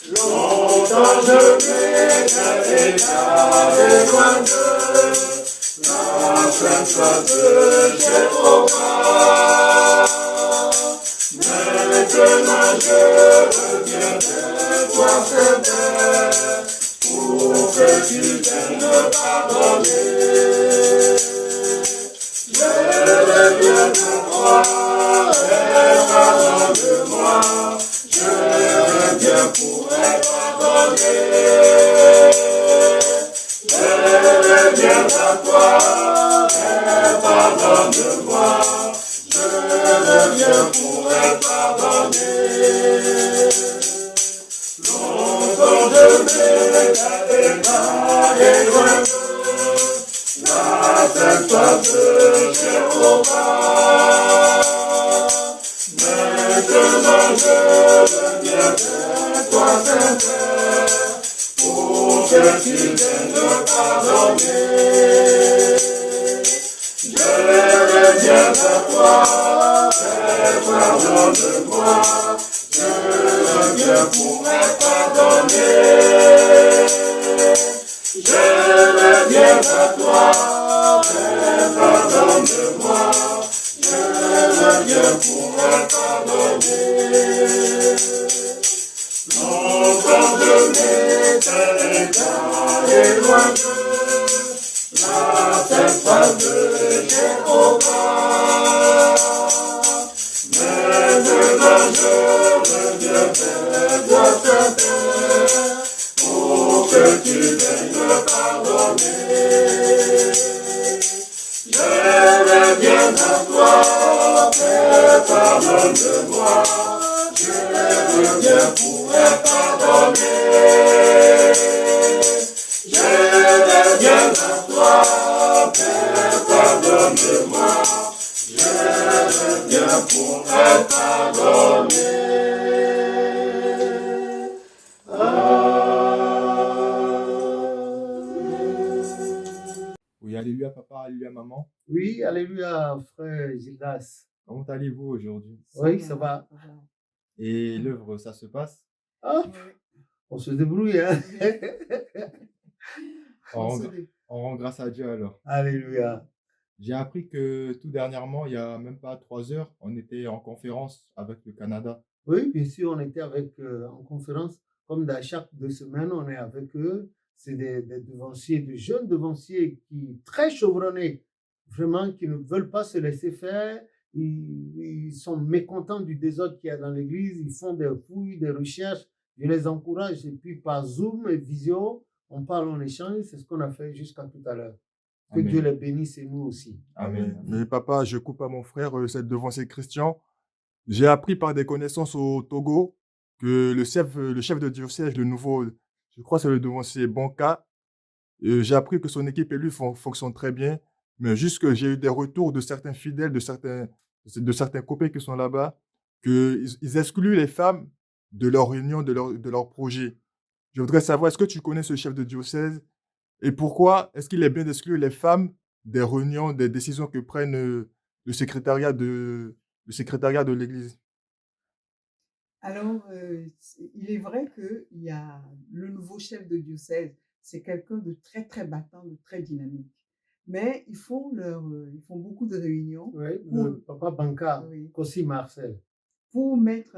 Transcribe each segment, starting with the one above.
Longtemps je m'étais égaré loin de la sainte face de Jéhovah. Maintenant je reviens vers toi, Saint-Père, pour que tu viennes me pardonner. Je reviens vers toi et pardonne-moi. Je reviens pour être pardonné. Je reviens vers toi et pardonne-moi. Je reviens pour être pardonné. Longtemps je m'étais égaré loin de la sainte face de Jéhovah. Maintenant je reviens vers toi, Saint-Père, pour que tu viennes me pardonner. Je reviens vers toi et pardonne-moi. Je reviens pour être pardonné. Je reviens vers toi et pardonne-moi. Je reviens pour être pardonné. Longtemps je m'étais égaré loin de la sainte face de Jéhovah. Maintenant je reviens vers toi, Saint-Père, pour que tu viennes me pardonner. Je reviens vers toi et pardonne-moi. Je reviens pour être pardonné. Je reviens vers toi et pardonne-moi. Je reviens pour être pardonné. Oui, alléluia papa, alléluia maman. Oui, alléluia, frère Gildas. Comment allez-vous aujourd'hui? Oui, ça va. Et l'œuvre, ça se passe? Ah, on se débrouille, hein. On rend grâce à Dieu alors. Alléluia. J'ai appris que tout dernièrement, il n'y a même pas 3 heures, on était en conférence avec le Canada. Oui, bien sûr, on était avec en conférence, comme chaque 2 semaines, on est avec eux. C'est des devanciers, de jeunes devanciers qui très chevronnés, vraiment, qui ne veulent pas se laisser faire. Ils sont mécontents du désordre qu'il y a dans l'église. Ils font des fouilles, des recherches. Je les encourage. Et puis par Zoom et visio, on parle, on échange. C'est ce qu'on a fait jusqu'à tout à l'heure. Que Amen. Dieu les bénisse et nous aussi. Amen. Mais papa, je coupe à mon frère, cette devancier Christian. J'ai appris par des connaissances au Togo que le chef de diocèse, le nouveau, je crois que c'est le devancier Banka, j'ai appris que son équipe et lui fonctionnent très bien, mais juste que j'ai eu des retours de certains fidèles, de certains copains qui sont là-bas, qu'ils excluent les femmes de leur réunion, de leur projet. Je voudrais savoir, est-ce que tu connais ce chef de diocèse et pourquoi est-ce qu'il est bien d'exclure les femmes des réunions, des décisions que prennent le secrétariat de l'Église? Alors, il est vrai qu'il y a le nouveau chef de diocèse, c'est quelqu'un de très, très battant, de très dynamique. Mais ils font beaucoup de réunions. Oui, le papa Banka, Oui. Kossi Marcel. Pour mettre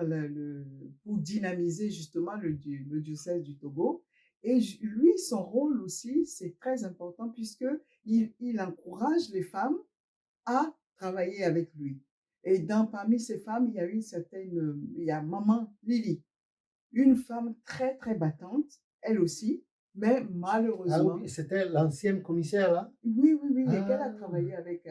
pour dynamiser justement le diocèse du Togo. Et lui, son rôle aussi, c'est très important puisque il encourage les femmes à travailler avec lui. Et parmi ces femmes, il y a Maman Lily, une femme très, très battante, elle aussi, mais malheureusement... Ah oui, c'était l'ancienne commissaire, là? Oui, lesquelles a travaillé avec...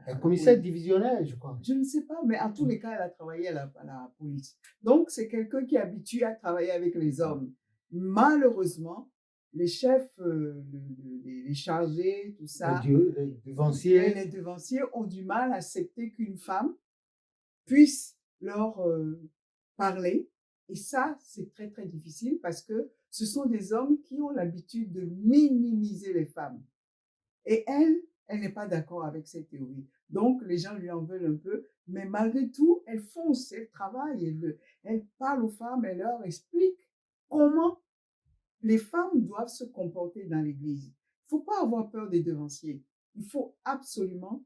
la commissaire divisionnaire, je crois. Je ne sais pas, mais en tous les cas, elle a travaillé à la police. Donc, c'est quelqu'un qui est habitué à travailler avec les hommes. Malheureusement, les chefs, les chargés, tout ça, les devanciers. Les devanciers ont du mal à accepter qu'une femme puisse leur parler. Et ça, c'est très, très difficile parce que ce sont des hommes qui ont l'habitude de minimiser les femmes. Et elle n'est pas d'accord avec cette théorie. Donc, les gens lui en veulent un peu, mais malgré tout, elle fonce, elle travaille, elle parle aux femmes, elle leur explique comment les femmes doivent se comporter dans l'Église. Il ne faut pas avoir peur des devanciers. Il faut absolument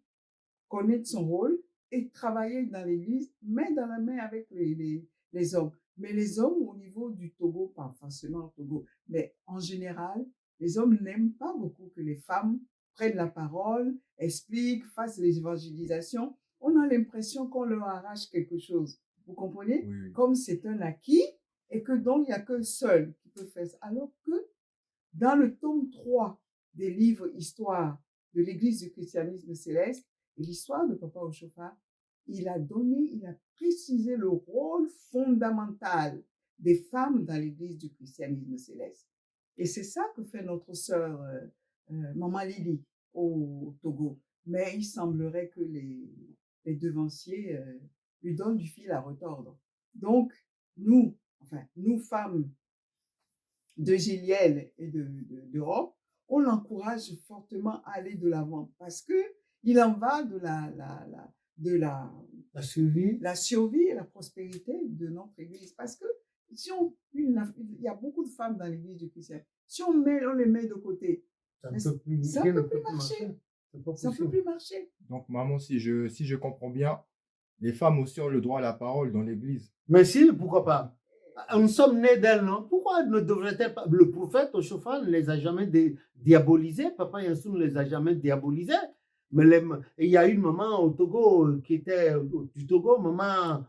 connaître son rôle et travailler dans l'Église, main dans la main avec les hommes. Mais les hommes au niveau du Togo, pas forcément au Togo, mais en général, les hommes n'aiment pas beaucoup que les femmes prennent la parole, expliquent, fassent les évangélisations. On a l'impression qu'on leur arrache quelque chose. Vous comprenez? Oui, oui. Comme c'est un acquis et que donc il n'y a que seul qui peut faire ça. Alors que dans le tome 3 des livres Histoire de l'Église du christianisme céleste et l'histoire de Papa Oshofa, il a précisé le rôle fondamental des femmes dans l'Église du christianisme céleste. Et c'est ça que fait notre sœur Maman Lily au Togo. Mais il semblerait que les devanciers lui donnent du fil à retordre. Donc, nous femmes de Giliel et d'Europe, on l'encourage fortement à aller de l'avant parce que il en va de La survie. la survie et la prospérité de notre Église. Parce que si il y a beaucoup de femmes dans l'Église du Christ. Si on les met de côté, Ça ne peut plus, ça rien peut ne plus peut marcher. C'est pas ça ne peut possible. plus marcher. Donc, maman, si je comprends bien, les femmes aussi ont le droit à la parole dans l'Église. Mais si, pourquoi pas? Nous sommes nés d'elles, non? Pourquoi ne devrait-elle pas? Le prophète Oshofa ne les a jamais diabolisés. Papa Yassou ne les a jamais diabolisés. Mais il y a une maman au Togo qui était du Togo, maman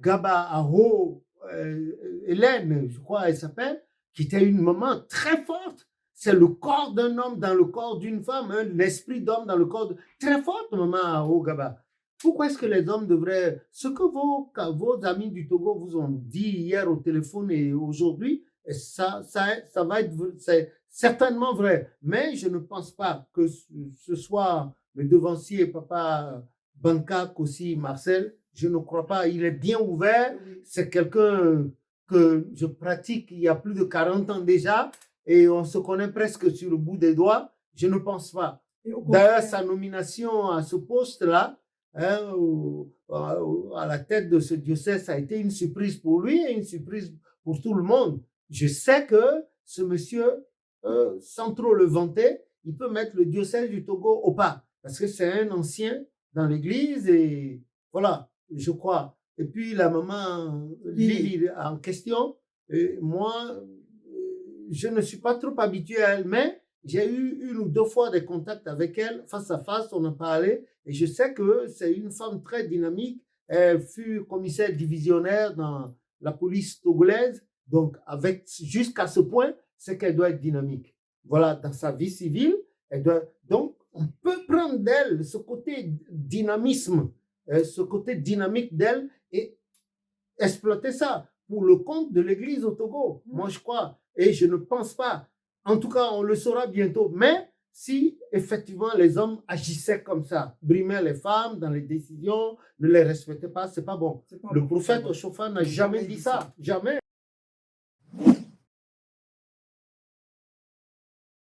Gaba Aho Hélène, je crois elle s'appelle, qui était une maman très forte. C'est le corps d'un homme dans le corps d'une femme, hein, l'esprit d'homme dans le corps très forte, maman Aho Gaba. Pourquoi est-ce que les hommes devraient... Ce que vos amis du Togo vous ont dit hier au téléphone et aujourd'hui, ça va être... C'est certainement vrai. Mais je ne pense pas que ce soit le devancier, papa Banka, Kossi, Marcel. Je ne crois pas. Il est bien ouvert. C'est quelqu'un que je pratique il y a plus de 40 ans déjà et on se connaît presque sur le bout des doigts. Je ne pense pas. D'ailleurs, sa nomination à ce poste-là, à la tête de ce diocèse, ça a été une surprise pour lui et une surprise pour tout le monde. Je sais que ce monsieur, sans trop le vanter, il peut mettre le diocèse du Togo au pas parce que c'est un ancien dans l'église et voilà, je crois. Et puis la maman Lily en question, moi, je ne suis pas trop habitué à elle, mais j'ai eu 1 ou 2 fois des contacts avec elle, face à face, on a parlé, et je sais que c'est une femme très dynamique. Elle fut commissaire divisionnaire dans la police togolaise, donc jusqu'à ce point, c'est qu'elle doit être dynamique. Voilà, dans sa vie civile, donc on peut prendre d'elle ce côté dynamisme, ce côté dynamique d'elle et exploiter ça pour le compte de l'église au Togo. Moi, je crois, et je ne pense pas. En tout cas, on le saura bientôt. Mais si effectivement les hommes agissaient comme ça, brimaient les femmes dans les décisions, ne les respectaient pas, c'est pas bon. Le prophète Oshofa n'a jamais dit ça. Jamais.